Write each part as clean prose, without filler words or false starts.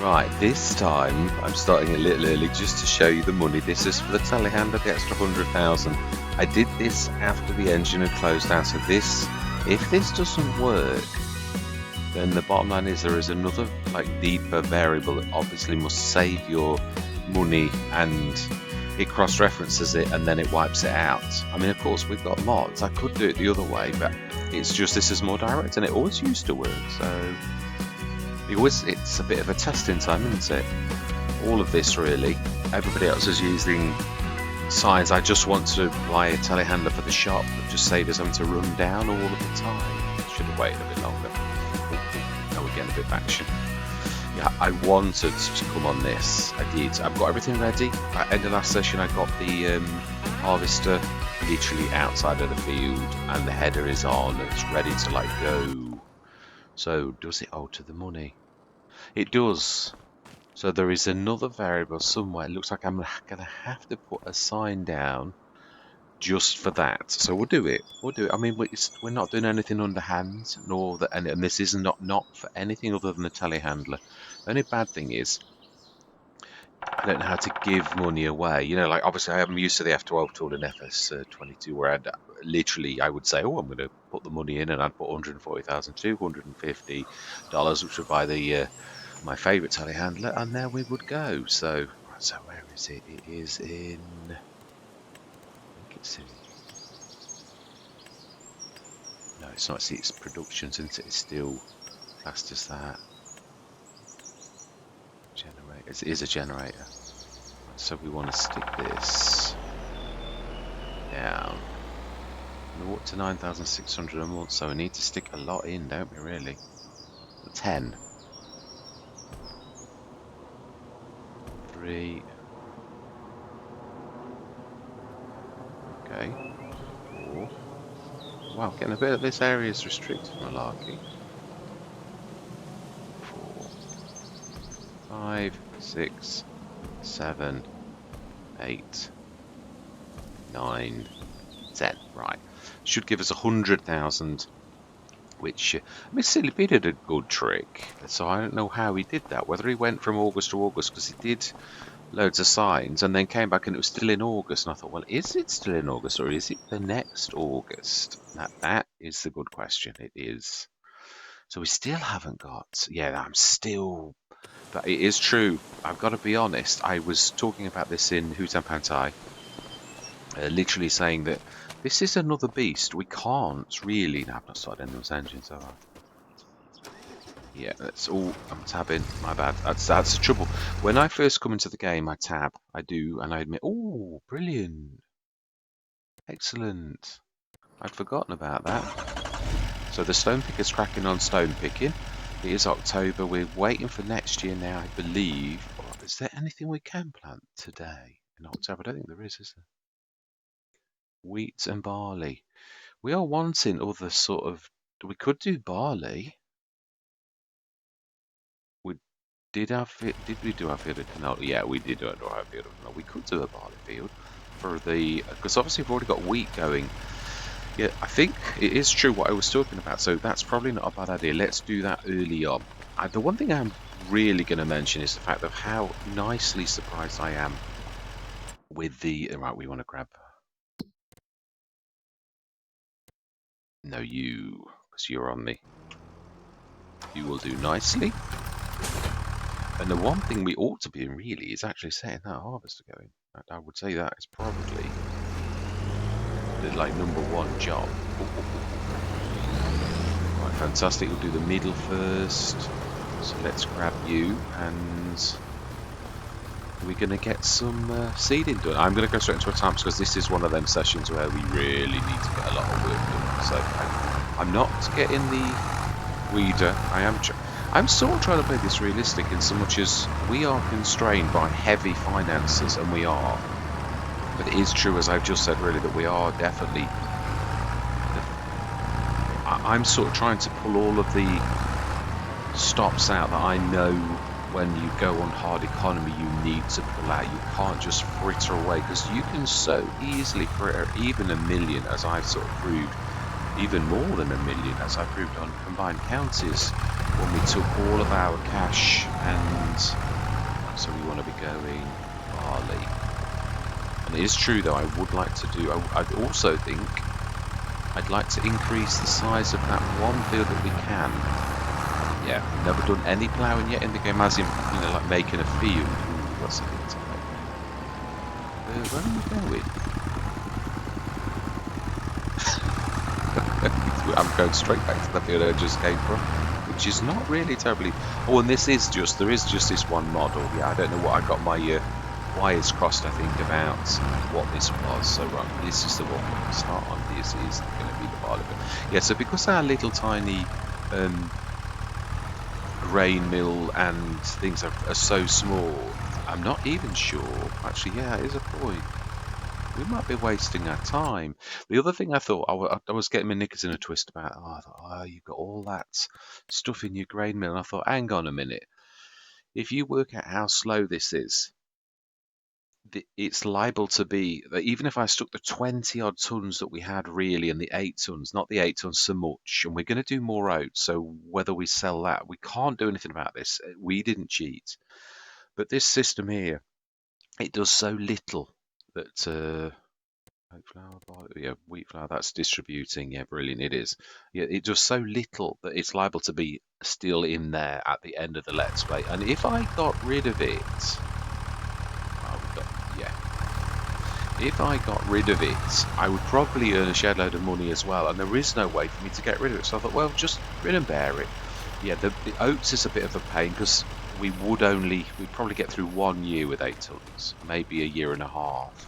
Right, this time I'm starting a little early just to show you the money. This is for the telehandler, the extra 100,000. I did this after the engine had closed down, so this, if this doesn't work, then the bottom line is there is another like deeper variable that obviously must save your money, and it cross-references it and then it wipes it out. I mean, of course we've got mods, I could do it the other way, but it's just this is more direct and it always used to work, so it's a bit of a testing time, isn't it? All of this really. Everybody else is using signs. I just want to buy a telehandler for the shop that just saves us having to run down all of the time. Should have waited a bit longer. Now we're getting a bit of action. Yeah, I wanted to come on this. I did. I've got everything ready. At the end of last session I got the harvester literally outside of the field and the header is on and it's ready to like go. So does it alter the money? It does. So there is another variable somewhere. It looks like I'm going to have to put a sign down just for that. So we'll do it. We'll do it. I mean, we're not doing anything underhand, nor that, and this is not for anything other than the telehandler. The only bad thing is I don't know how to give money away. You know, like obviously I'm used to the F12 tool in FS25 where literally I would say, oh, I'm going to put the money in and I'd put $140,250, which would buy the my favourite telehandler, and there we would go. So where is it? It is in, I think it's in, no, it's not. See, it's productions, isn't it? It's still classed as that. Generator. It is a generator. So we want to stick this down. We're up to 9,600 a month, so we need to stick a lot in, don't we, really? 10. 3. Okay. 4. Wow, getting a bit of this area is restricted, malarkey. 4. 5, 6, 7, 8, 9, 10. Right. Should give us 100,000, which, I mean, Silly Pete did a good trick. So I don't know how he did that. Whether he went from August to August, because he did loads of signs and then came back and it was still in August. And I thought, well, is it still in August or is it the next August? That is the good question. It is. So we still haven't got, yeah, I'm still, but it is true. I've got to be honest. I was talking about this in Hutan Pantai, literally saying that this is another beast. We can't really, no, I've not started any of those engines, have I? Yeah, that's all. I'm tabbing. My bad. That's the trouble. When I first come into the game, I tab. I do, and I admit, oh, brilliant, excellent. I'd forgotten about that. So the stone picker's cracking on stone picking. It is October. We're waiting for next year now, I believe. Oh, is there anything we can plant today in October? I don't think there is there? Wheat and barley. We are wanting other sort of. We could do barley. Did we do our field of canola? Yeah, we did do our field of canola. We could do a barley field for the, because obviously we've already got wheat going. Yeah, I think it is true what I was talking about, so that's probably not a bad idea. Let's do that early on. The one thing I'm really going to mention is the fact of how nicely surprised I am with the, right, we want to grab, no, you, because you're on me. You will do nicely. And the one thing we ought to be in really is actually setting that harvester going. I would say that is probably the like #1 job. Right, fantastic. We'll do the middle first. So let's grab you, and we're going to get some seeding done. I'm going to go straight into a time because this is one of them sessions where we really need to get a lot of work done. So I'm not getting the weeder. I'm sort of trying to play this realistic in so much as we are constrained by heavy finances, and we are. But it is true, as I've just said, really, that we are definitely. I'm sort of trying to pull all of the stops out that I know when you go on hard economy you need to pull out. You can't just fritter away, because you can so easily fritter even a million, as I've sort of proved. Even more than a million, as I proved on combined counties, when we took all of our cash and So we want to be going barley. And it is true though, I would like to do, I'd also think I'd like to increase the size of that one field that we can. Yeah, never done any ploughing yet in the game, as in, you know, like making a field. Ooh, that's a bit tight. Where are we going? I'm going straight back to the field I just came from, which is not really terribly. Oh, and this is just, there is just this one model. Yeah, I don't know what I got my wires crossed, I think, about what this was. So this is the one we're going to start on. This is going to be the barley. Yeah, so because our little tiny grain mill and things are so small, I'm not even sure. Actually, yeah, it is a point. We might be wasting our time. The other thing I thought, I was getting my knickers in a twist about, I thought, oh, you've got all that stuff in your grain mill. And I thought, hang on a minute. If you work out how slow this is, it's liable to be that even if I stuck the 20 odd tons that we had really and the 8 tons, not the 8 tons so much, and we're going to do more out, so whether we sell that, we can't do anything about this. We didn't cheat. But this system here, it does so little that oat flour, yeah, wheat flour, that's distributing, yeah, brilliant, it is. Yeah, it does so little that it's liable to be still in there at the end of the Let's Play. And if I got rid of it, yeah. If I got rid of it, I would probably earn a shed load of money as well, and there is no way for me to get rid of it. So I thought, well, just grin and bear it. Yeah, the oats is a bit of a pain because we'd probably get through 1 year with 8 tons, maybe a year and a half.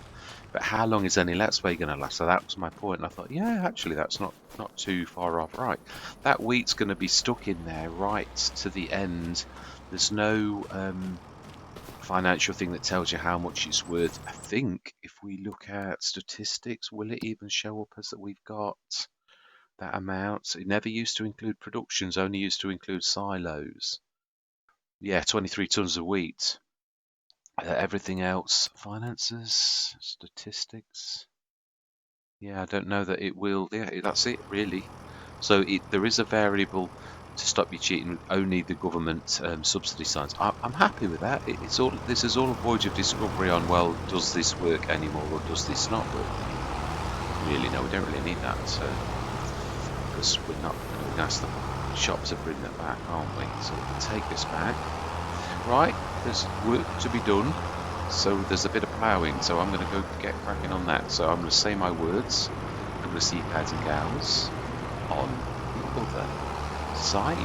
But how long is any Let's Play going to last? So that was my point, and I thought, yeah, actually, that's not too far off. Right, that wheat's going to be stuck in there right to the end. There's no financial thing that tells you how much it's worth. I think if we look at statistics, will it even show up as that we've got that amount? It never used to include productions, only used to include silos. Yeah, 23 tons of wheat. Everything else, finances, statistics. Yeah, I don't know that it will. Yeah, that's it really. So there is a variable to stop you cheating with only the government subsidy signs. I'm happy with that. This is all a voyage of discovery on, well, does this work anymore or does this not work anymore? Really, no, we don't really need that because we're not going to ask the shop to bring that back, aren't we? So we can take this back. Right, there's work to be done. So there's a bit of ploughing, so I'm going to go get cracking on that. So I'm going to say my words. I'm going to see guys and gals on the other side.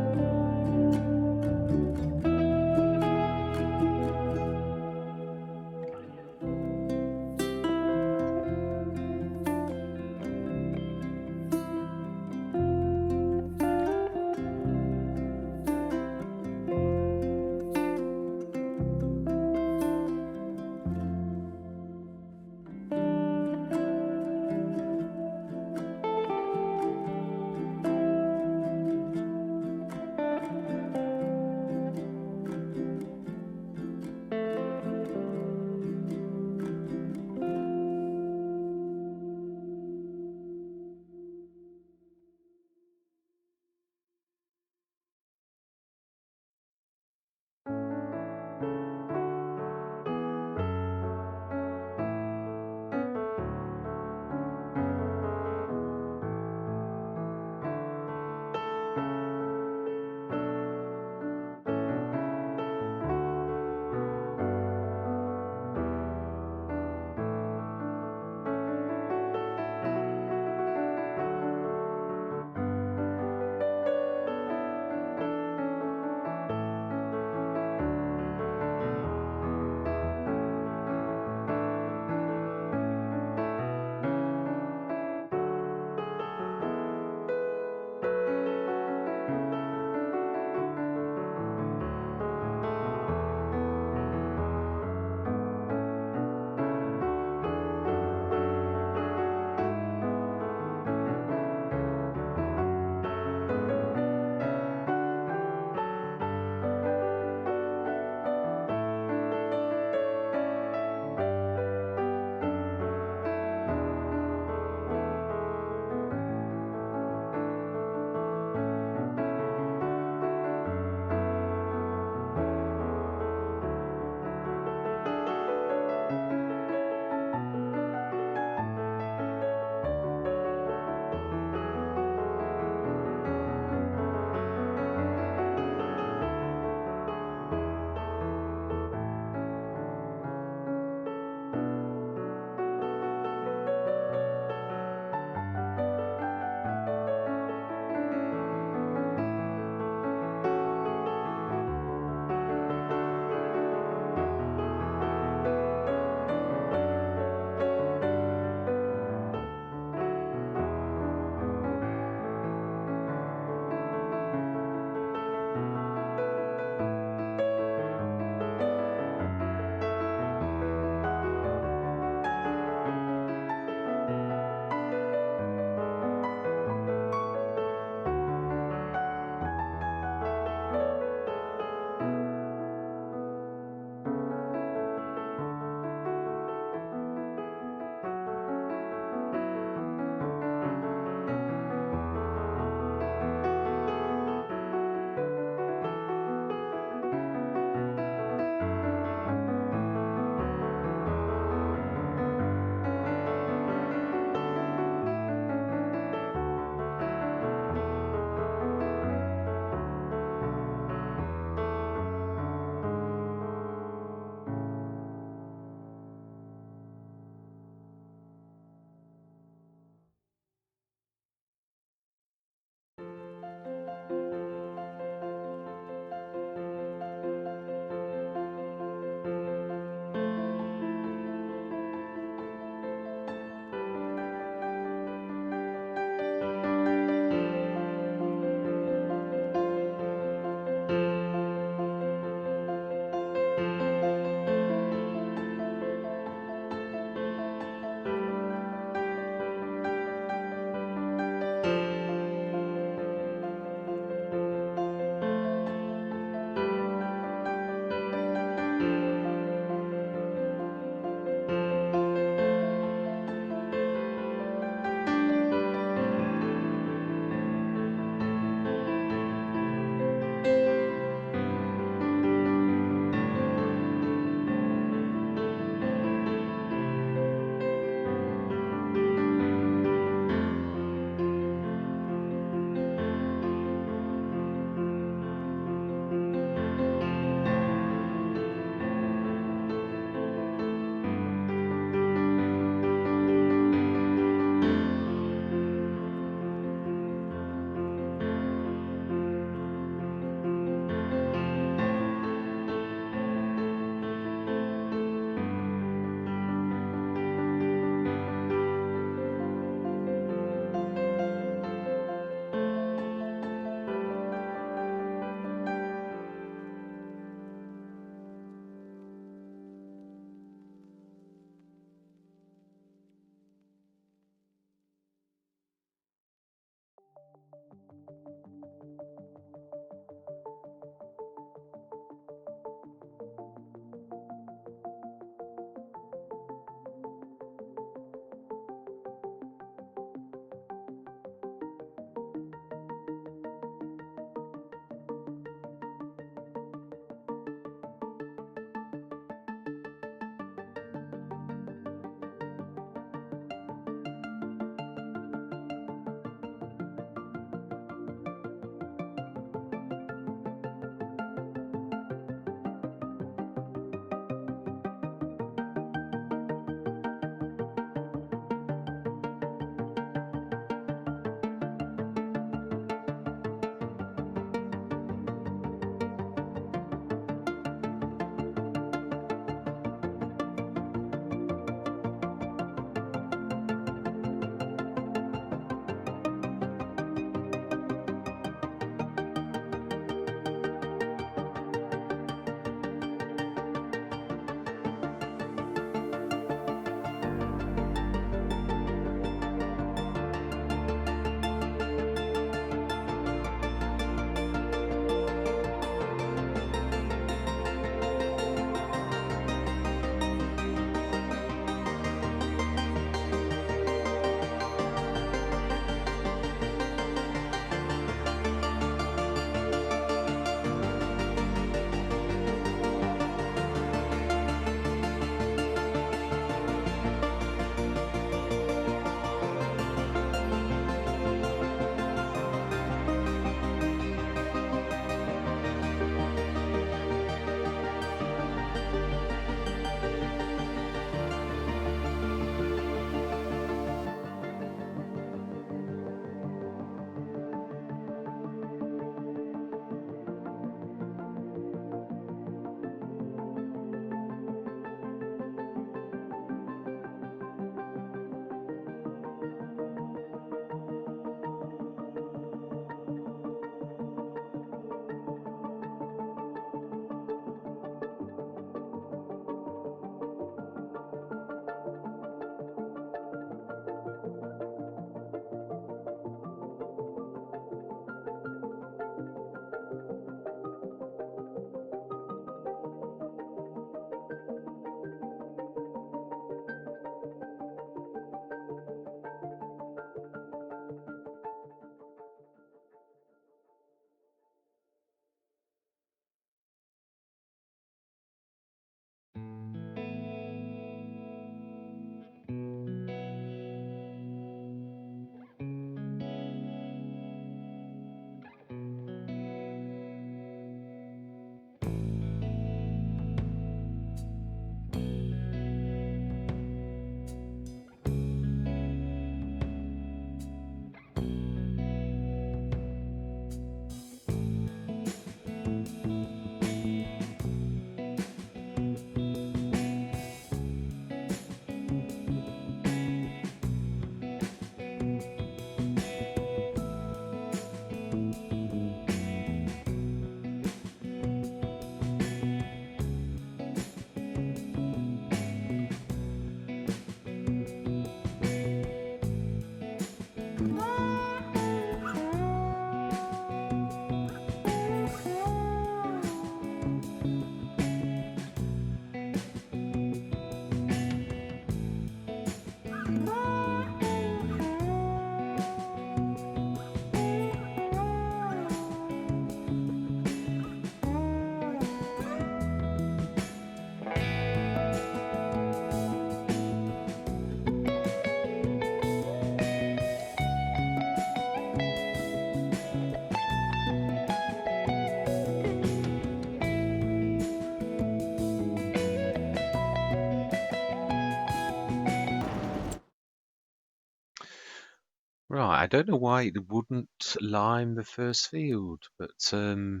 Right, I don't know why it wouldn't lime the first field, but yeah,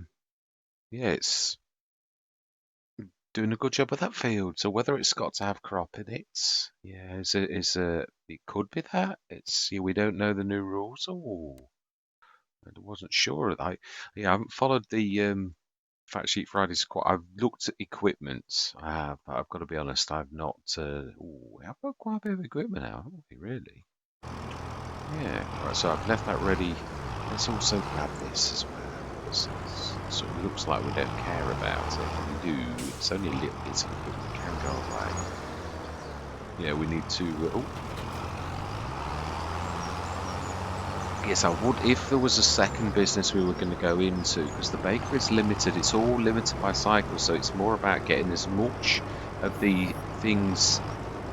it's doing a good job of that field. So whether it's got to have crop in it, yeah, it could be that. It's yeah, we don't know the new rules. Oh, I wasn't sure. I haven't followed the fact sheet Fridays quite. I've looked at equipment. I have, but I've got to be honest. I've not. I've got quite a bit of equipment now, haven't we? Really? Yeah. Right. So I've left that ready. Let's also grab this as well. It sort of looks like we don't care about it. We do. It's only a little bit of equipment that can go away. Yeah, we need to. Oh, yes, I would if there was a second business we were going to go into, because the bakery is limited. It's all limited by cycle, so it's more about getting as much of the things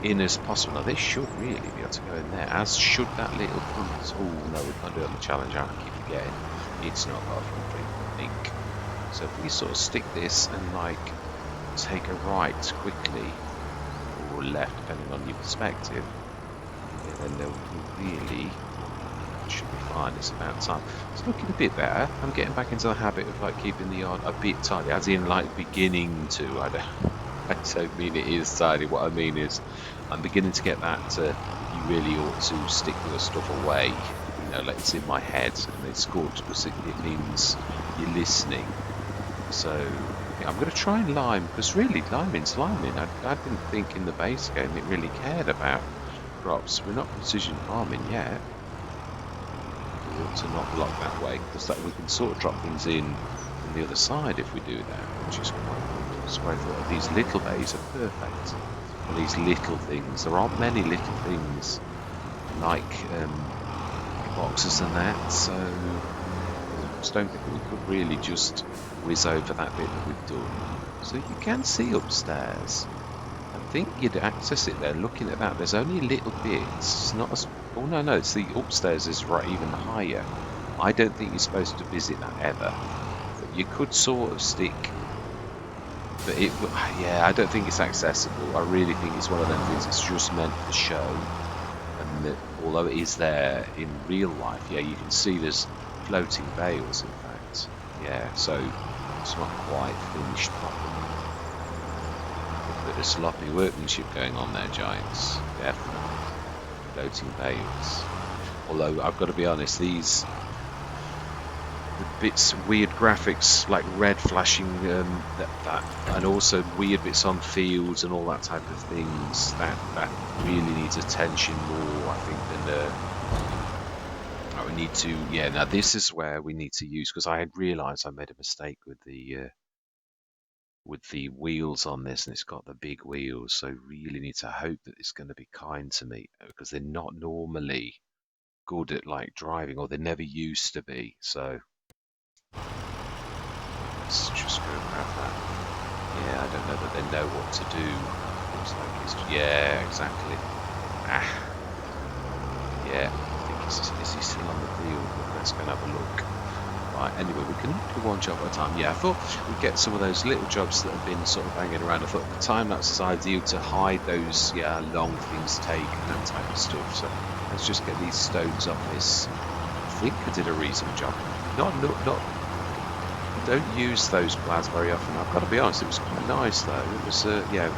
in as possible. Now, this should really be able to go in there, as should that little front. Oh, no, we can't do it on the challenge. I keep forgetting. It's not got a front wing, I think. So if we sort of stick this and, like, take a right quickly, or left, depending on your perspective, yeah, then they'll really... should be fine. It's about time. It's looking a bit better. I'm getting back into the habit of like keeping the yard a bit tidy, as in like beginning to. I don't mean it is tidy. What I mean is I'm beginning to get that you really ought to stick your stuff away. You know, like it's in my head, and it's good because it means you're listening. So yeah, I'm going to try and lime, because really liming's liming. I didn't think in the base game it really cared about crops. We're not precision farming yet. To not block that way, because that we can sort of drop things in from the other side if we do that, which is quite good. So I thought these little bays are perfect for these little things. There aren't many little things like boxes and that, so I just don't think we could really just whiz over that bit that we've done. So you can see upstairs. I think you'd access it there. Looking at that, there's only little bits. It's not as... Oh, no, it's the upstairs is right even higher. I don't think you're supposed to visit that ever. But you could sort of stick... But it... Yeah, I don't think it's accessible. I really think it's one of them things that's just meant for show. And that, although it is there in real life, yeah, you can see there's floating bales, in fact. Yeah, so it's not quite finished properly. Bit of sloppy workmanship going on there, Giants. Definitely. Floating bales. Although I've got to be honest, the bits, weird graphics like red flashing, that, and also weird bits on fields and all that type of things. That really needs attention more, I think, than we need to. Yeah, now this is where we need to use, because I had realised I made a mistake with the wheels on this, and it's got the big wheels, so really need to hope that it's going to be kind to me, because they're not normally good at like driving, or they never used to be. So let's just go grab that. Yeah, I don't know that they know what to do. Looks like it's, yeah, exactly. Yeah, I think is he still on the field? Let's go and have a look. Right, anyway, we can do one job at a time. Yeah, I thought we'd get some of those little jobs that have been sort of hanging around. I thought the time lapse is ideal to hide those, yeah, long things taken, that type of stuff. So let's just get these stones off this. I think I did a reasonable job. Not. Don't use those plaids very often. I've got to be honest, it was quite nice though. It was, yeah.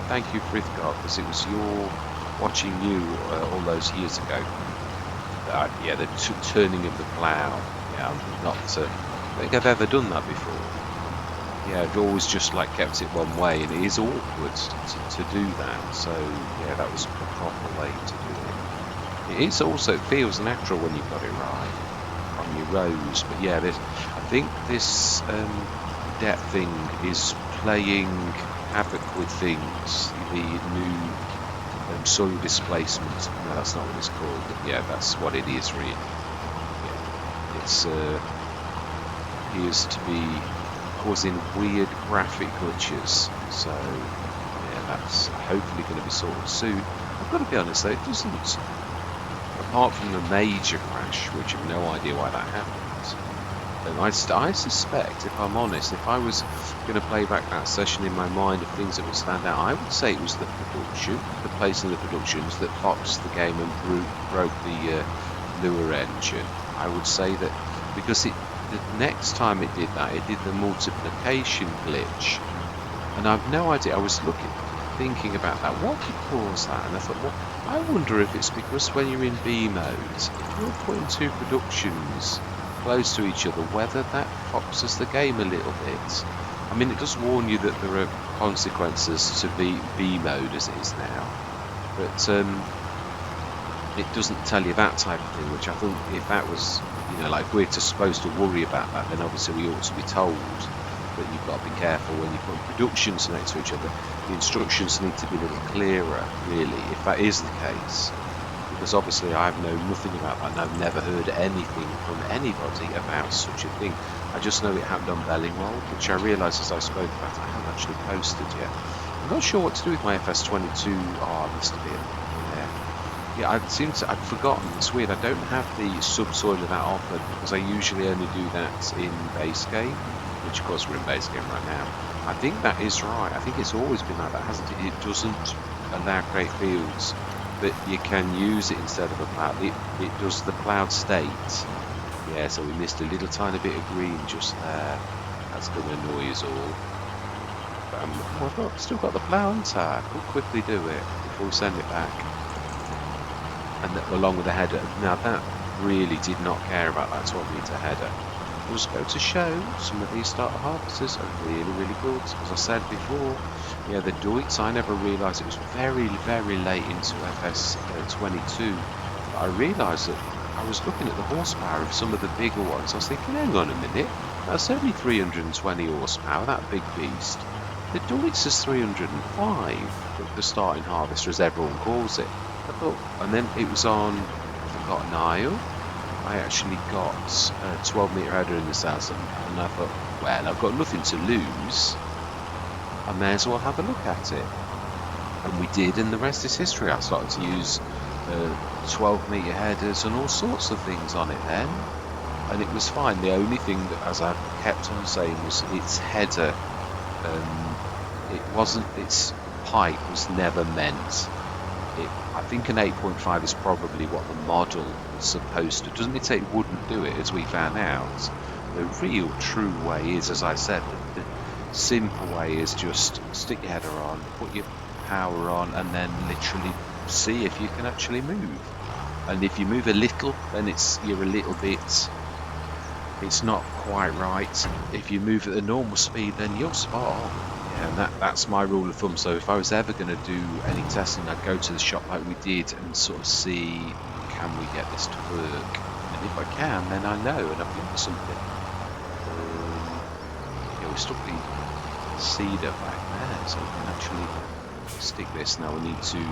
Thank you, Frithgard, because it was watching you all those years ago. Yeah, the turning of the plough. Yeah, I'm not. I think I've ever done that before. Yeah, I've always just like kept it one way, and it is awkward to do that. So yeah, that was the proper way to do it. It is also, it feels natural when you've got it right on your rows. But yeah, I think this depth thing is playing havoc with things. The new soil displacement. No, that's not what it's called. But yeah, that's what it is really. It's appears to be causing weird graphic glitches, so yeah, that's hopefully going to be sorted soon. I've got to be honest though, it doesn't, apart from the major crash, which I've no idea why that happened. And I suspect, if I'm honest, if I was going to play back that session in my mind of things that would stand out, I would say it was the production, the place of the productions that boxed the game and broke the lure engine, I would say that because the next time it did that, it did the multiplication glitch, and I've no idea. I was thinking about that. What could cause that? And I thought, well, I wonder if it's because when you're in B mode, if you're putting two productions close to each other, whether that foxes the game a little bit. I mean, it does warn you that there are consequences to B mode as it is now, but it doesn't tell you that type of thing, which I think if that was, you know, like we're just supposed to worry about that, then obviously we ought to be told that you've got to be careful when you put productions next to each other. The instructions need to be a little clearer, really, if that is the case. Because obviously I've known nothing about that, and I've never heard anything from anybody about such a thing. I just know it happened on Bellingwell, which I realised as I spoke about it, I haven't actually posted yet. I'm not sure what to do with my FS22. Oh, I missed a bit. Yeah, I'd forgotten. It's weird. I don't have the subsoil of that offered because I usually only do that in base game, which of course we're in base game right now. I think that is right. I think it's always been like that, hasn't it? It doesn't allow great fields, but you can use it instead of a plough. It does the ploughed state. Yeah, so we missed a little tiny bit of green just there. That's going to annoy us all. But I've still got the plough, haven't I? We'll quickly do it before we send it back. And along with the header. Now that really did not care about that 12-metre header. It was go to show some of these starter harvesters are really, really good. As I said before, yeah, the Deutz, I never realised it was very, very late into FS22. But I realised that I was looking at the horsepower of some of the bigger ones. I was thinking, hang on a minute, that's only 320 horsepower, that big beast. The Deutz is 305, the starting harvester, as everyone calls it. I thought, and then it was on, I forgot, Nile. I actually got a 12-metre header in the Sazam, and I thought, well, I've got nothing to lose. I may as well have a look at it. And we did, and the rest is history. I started to use 12-metre headers and all sorts of things on it then, and it was fine. The only thing that, as I kept on saying, was its header. Its pipe was never meant. I think an 8.5 is probably what the model was supposed to. Doesn't it say it wouldn't do it, as we found out? The real true way is, as I said, the simple way is just stick your header on, put your power on, and then literally see if you can actually move. And if you move a little, then you're a little bit, it's not quite right. If you move at the normal speed, then you're spot on. And that's my rule of thumb. So if I was ever going to do any testing, I'd go to the shop like we did and sort of see, can we get this to work? And if I can, then I know, and I've got something. Yeah, we stuck the cedar back there, so we can actually stick this. Now we need to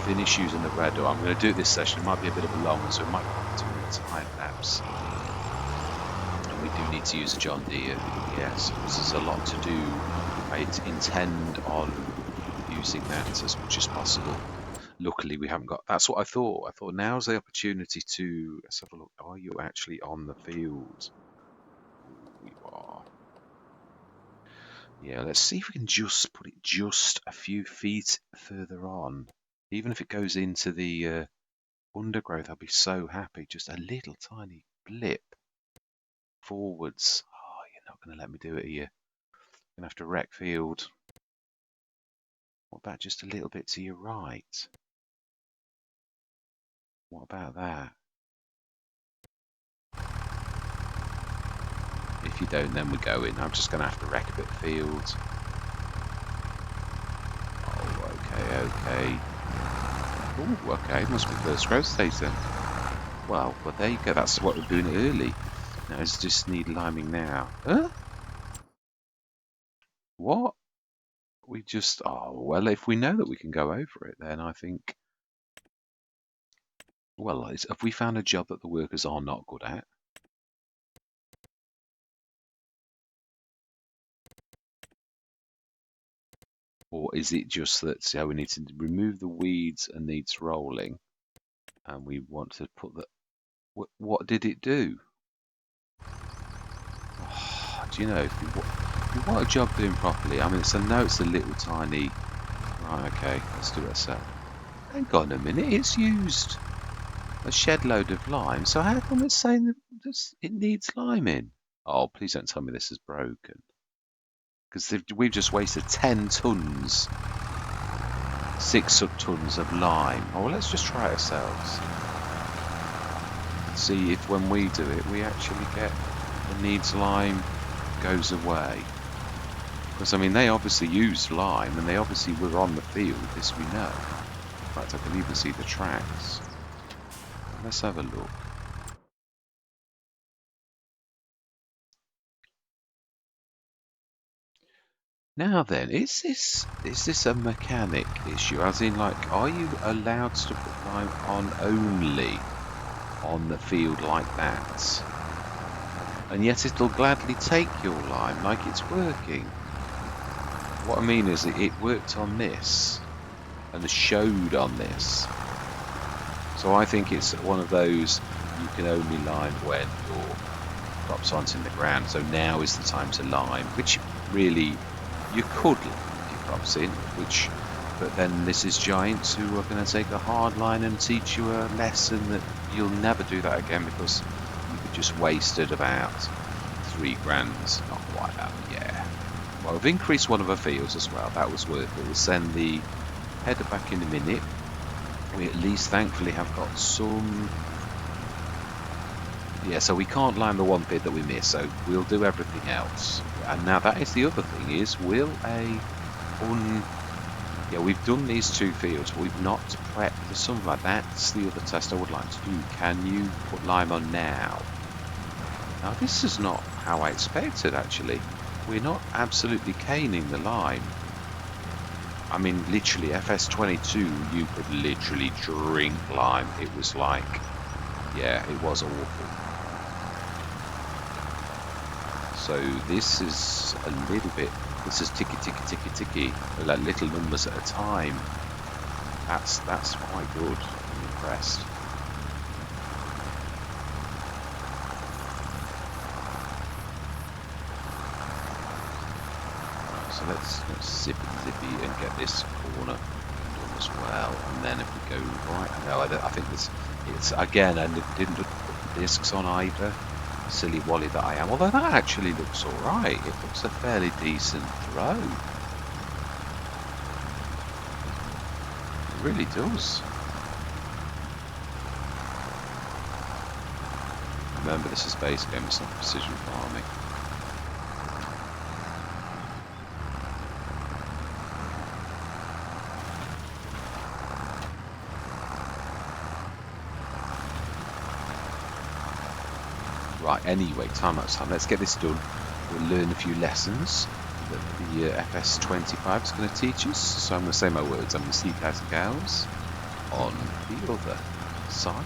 finish using the red door. I'm going to do it this session. It might be a bit of a long one, so it might be 2 minutes time lapse. And we do need to use a John Deere. Yes, because there's a lot to do. I intend on using that as much as possible. Luckily, we haven't got. That's what I thought. I thought now's the opportunity to. Let's have a look. Are you actually on the field? You are. Yeah. Let's see if we can just put it just a few feet further on. Even if it goes into the undergrowth, I'll be so happy. Just a little tiny blip forwards. Oh, you're not going to let me do it here. Gonna have to wreck field. What about just a little bit to your right? What about that? If you don't, then we're going. I'm just gonna have to wreck a bit of field. Oh, okay. Oh, okay. Must be first growth stage then. Well, there you go. That's what we're doing early. Now it's just need liming now. Huh? What? We just, oh, well, if we know that we can go over it, then I think, well, have we found a job that the workers are not good at? Or is it just that, so we need to remove the weeds and needs rolling, and we want to put the, what did it do? Oh, do you know, if you want a job doing properly, I mean, I know it's a little tiny, right, okay, let's do it a sec. Hang on a minute, it's used. a shed load of lime. So how come it's saying that it needs lime in? Oh, please don't tell me this is broken. Because we've just wasted 10 tons, 6 tons of lime. Oh, well, let's just try it ourselves. See if when we do it, we actually get the needs lime goes away. Because, I mean, they obviously used lime, and they obviously were on the field, this we know. In fact, I can even see the tracks. Let's have a look. Now then, is this a mechanic issue? As in, like, are you allowed to put lime on only on the field like that? And yet it'll gladly take your lime, like it's working. What I mean is it worked on this and showed on this. So I think it's one of those you can only lime when your crops aren't in the ground. So now is the time to lime, which really you could lime your crops in, but then this is giants who are going to take a hard line and teach you a lesson that you'll never do that again, because you just wasted about 3 grand. Not quite that, yeah. Well, we've increased one of our fields as well. That was worth it. We'll send the header back in a minute. We at least thankfully have got some. Yeah, so we can't lime the one bit that we missed, so we'll do everything else. And now that is the other thing, is yeah, we've done these 2 fields, but we've not prepped the sunlight. That's the other test I would like to do. Can you put lime on now? Now this is not how I expected, actually. We're not absolutely caning the lime. I mean, literally, FS22, you could literally drink lime. It was like, yeah, it was awful. So this is a little bit, this is ticky, ticky, ticky, ticky, like little numbers at a time. That's quite good. I'm impressed. So let's zippy and get this corner done as well. And then if we go right, no, I think it's again, I didn't put the discs on either. Silly Wally that I am. Although that actually looks alright. It looks a fairly decent throw. It really does. Remember, this is base game, it's not precision farming. Right, anyway, time. Let's get this done. We'll learn a few lessons that the FS25 is going to teach us. So I'm going to say my words. I'm going to see guys and gals on the other side.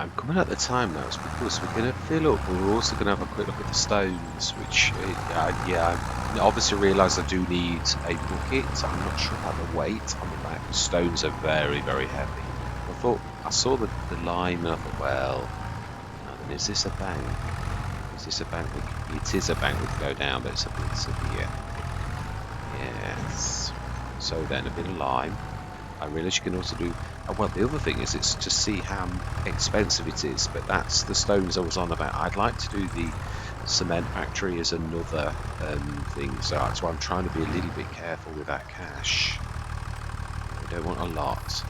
I'm coming at the time now. It's because we're going to fill up, but we're also going to have a quick look at the stones, which, I obviously realise I do need a bucket. I'm not sure about the weight on the back. The stones are very, very heavy. I saw the line and I thought, well, then is this a bank? Is this a bank? It is a bank we can go down, but it's a bit severe. Yes. So then a bit of lime. I realise you can also do. Well, the other thing is it's to see how expensive it is, but that's the stones I was on about. I'd like to do the cement factory as another thing, so that's why I'm trying to be a little bit careful with that cash. I don't want a lot.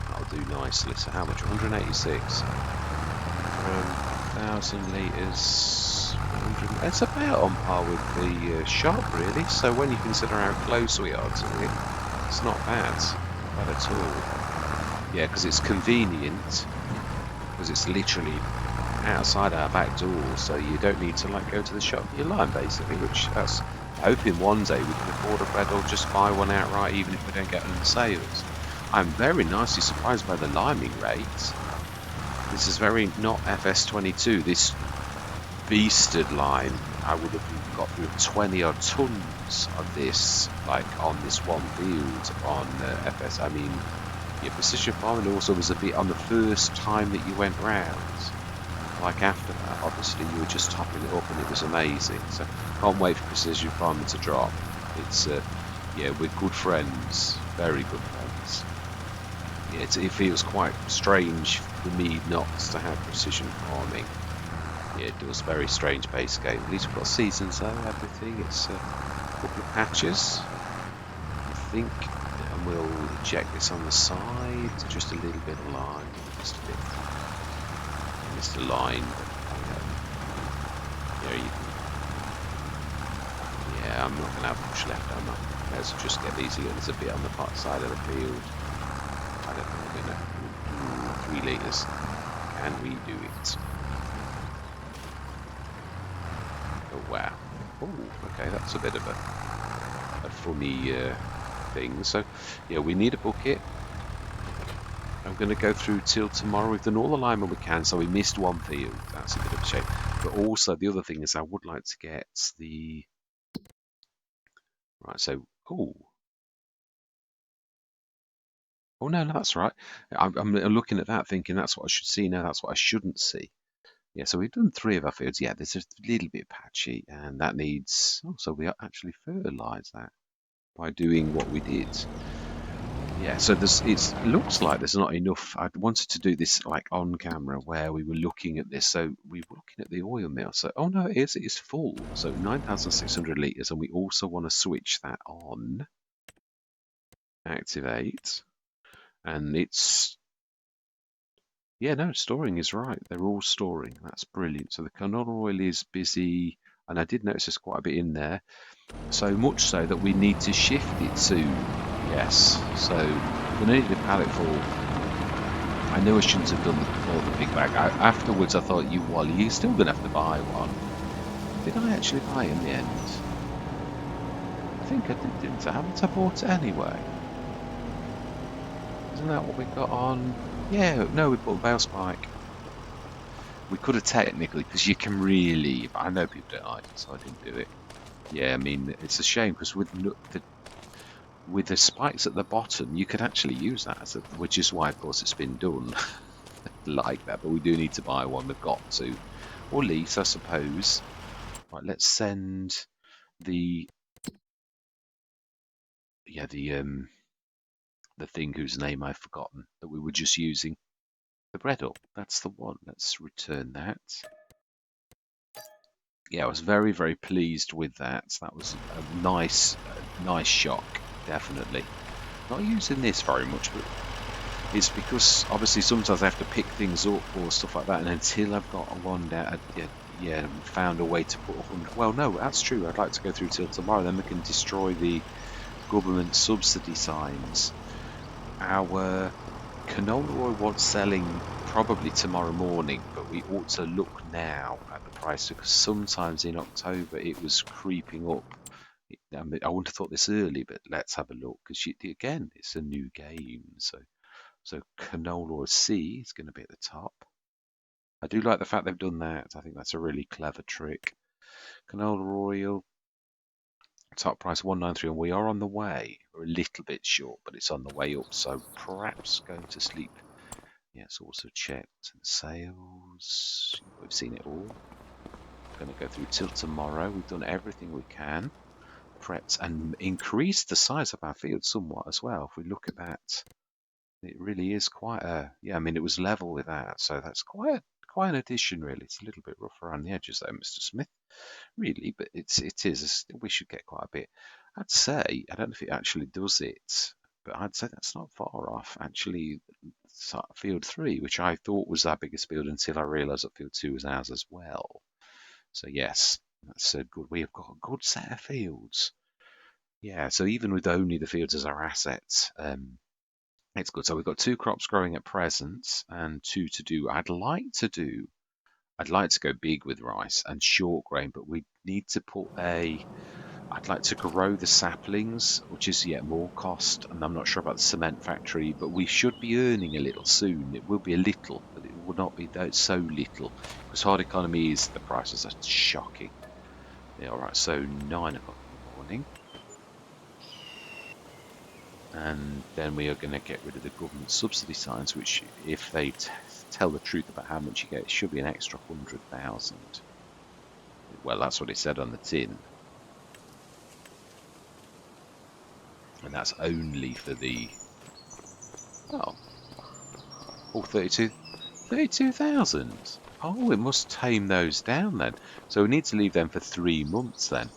That'll do nicely. So how much? 186. 1,000 litres. 100. It's about on par with the shop, really. So when you consider how close we are to it, it's not bad. Not bad at all. Yeah, because it's convenient. Because it's literally outside our back door, so you don't need to like go to the shop for your lime, basically. Which that's hoping one day we can afford a bread or just buy one outright, even if we don't get them in sales. I'm very nicely surprised by the liming rate. This is very not FS22. This beasted line, I would have got through 20 odd tons of this, like on this one field on FS. I mean, yeah, precision farming also was a bit on the first time that you went round. Like after that, obviously you were just topping it up and it was amazing. So can't wait for precision farming to drop. It's yeah, we're good friends, very good friends. Yeah, it feels quite strange for me not to have precision farming. Yeah, it does. Very strange base game. At least we've got seasons though, everything. It's a couple of patches, I think. And we'll inject this on the side. Just a little bit of line. Just a bit. Just a line. There you go. Yeah, I'm not going to have much left, am I? Let's just get these a little bit on the side of the field. I don't know, we're going to 3 litres. Can we do it? Oh wow. Oh, okay, that's a bit of a funny thing. So, yeah, we need a bucket. I'm going to go through till tomorrow. We've done all the lime we can, so we missed one field. That's a bit of a shame. But also, the other thing is I would like to get the... Right, so... Oh, no, that's right. I'm looking at that thinking that's what I should see. No, that's what I shouldn't see. Yeah, so we've done 3 of our fields. Yeah, there's just a little bit patchy, and that needs... Oh, so we actually fertilise that by doing what we did. Yeah, so it looks like there's not enough. I wanted to do this like on camera where we were looking at this. So we were looking at the oil mill. So, oh no, it's full. So 9,600 litres, and we also want to switch that on. Activate. And it's... Yeah, no, storing is right. They're all storing. That's brilliant. So the canola oil is busy, and I did notice there's quite a bit in there. So much so that we need to shift it soon. Yes. So we're going to need a pallet full. I know I shouldn't have done all the big bag. Afterwards, I thought, you're still going to have to buy one. Did I actually buy in the end? I think I did, didn't I? Haven't I bought it anyway? Isn't that what we got on? Yeah, no, we bought a bale spike. We could have technically, because you can really... I know people don't like it, so I didn't do it. Yeah, I mean, it's a shame, because with the spikes at the bottom, you could actually use that, which is why, of course, it's been done like that. But we do need to buy one. We've got to, or lease, I suppose. Right, let's send the the thing whose name I've forgotten that we were just using. The bread up. That's the one. Let's return that. Yeah, I was very, very pleased with that. That was a nice shock, definitely. Not using this very much, but it's because obviously sometimes I have to pick things up or stuff like that, and until I've got one down, yeah, found a way to put 100. Well, no, that's true. I'd like to go through till tomorrow, then we can destroy the government subsidy signs. Our canola oil was selling probably tomorrow morning, but we ought to look now at the price because sometimes in October it was creeping up. I wouldn't have thought this early, but let's have a look because again, it's a new game. So canola oil C is going to be at the top. I do like the fact they've done that. I think that's a really clever trick. Canola oil, top price 193, and we are on the way. We're a little bit short, but it's on the way up, so perhaps going to sleep. Yes, also checked sales. We've seen it all. Going to go through till tomorrow. We've done everything we can. Prepped and increased the size of our field somewhat as well. If we look at that, it really is quite a, yeah, I mean, it was level with that, so that's quite an addition, really. It's a little bit rough around the edges though, Mr. Smith, really, but it is, we should get quite a bit. I'd say, I don't know if it actually does it, but I'd say that's not far off. Actually, field 3, which I thought was our biggest field until I realised that field 2 was ours as well. So yes, that's good. We have got a good set of fields. Yeah, so even with only the fields as our assets, it's good. So we've got 2 crops growing at present and 2 to do. I'd like to go big with rice and short grain, but we need to put I'd like to grow the saplings, which is yet more cost, and I'm not sure about the cement factory, but we should be earning a little soon. It will be a little, but it will not be so little, because hard economy is, the prices are shocking. Yeah, all right, so 9 o'clock in the morning. And then we are going to get rid of the government subsidy signs, which, if they tell the truth about how much you get, it should be an extra 100,000. Well, that's what it said on the tin. And that's only for the, oh, 32,000. Oh, it must tame those down then. So we need to leave them for 3 months then.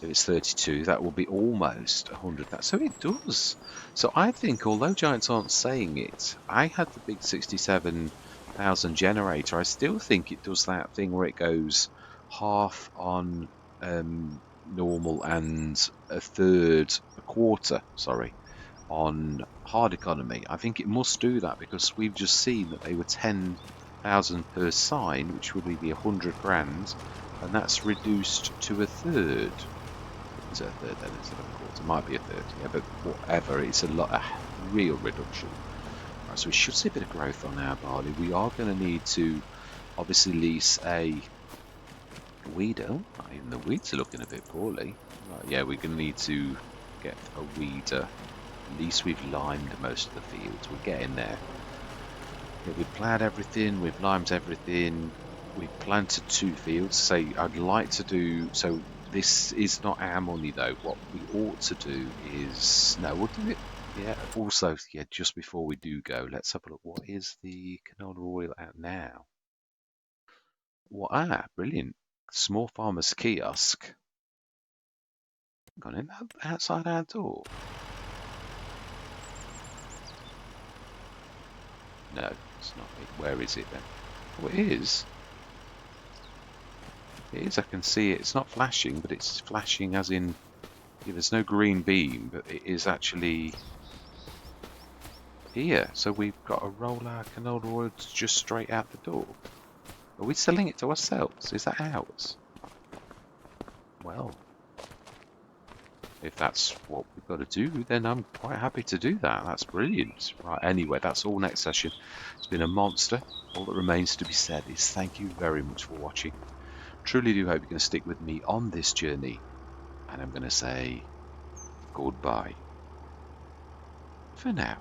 If it's 32, that will be almost 100. So it does. So I think, although Giants aren't saying it, I had the big 67,000 generator. I still think it does that thing where it goes half on normal and a quarter, sorry, on hard economy. I think it must do that because we've just seen that they were 10,000 per sign, which would be 100 grand, and that's reduced to a third. Is it a third then instead of a quarter? Might be a third, yeah, but whatever, it's a real reduction. Right, so we should see a bit of growth on our barley. We are going to need to obviously lease a weeder. Even the weeds are looking a bit poorly. Right, yeah, we're going to need to get a weeder. At least we've limed most of the fields. We're getting there. Yeah, we've ploughed everything, we've limed everything. We've planted 2 fields. Say I'd like to do so. This is not our money though. What we ought to do is, no, we'll do it. Yeah. Also, yeah, just before we do go, let's have a look. What is the canola oil at now? What? Brilliant. Small farmers kiosk. Gone in outside our door. No, it's not it. Where is it then? Oh, it is. It is, I can see it. It's not flashing, but it's flashing as in, yeah, there's no green beam, but it is actually here. So we've got to roll our canola oil just straight out the door. Are we selling it to ourselves? Is that ours? Well, if that's what we've got to do, then I'm quite happy to do that. That's brilliant. Right, anyway, that's all next session. It's been a monster. All that remains to be said is thank you very much for watching. Truly do hope you're going to stick with me on this journey. And I'm going to say goodbye for now.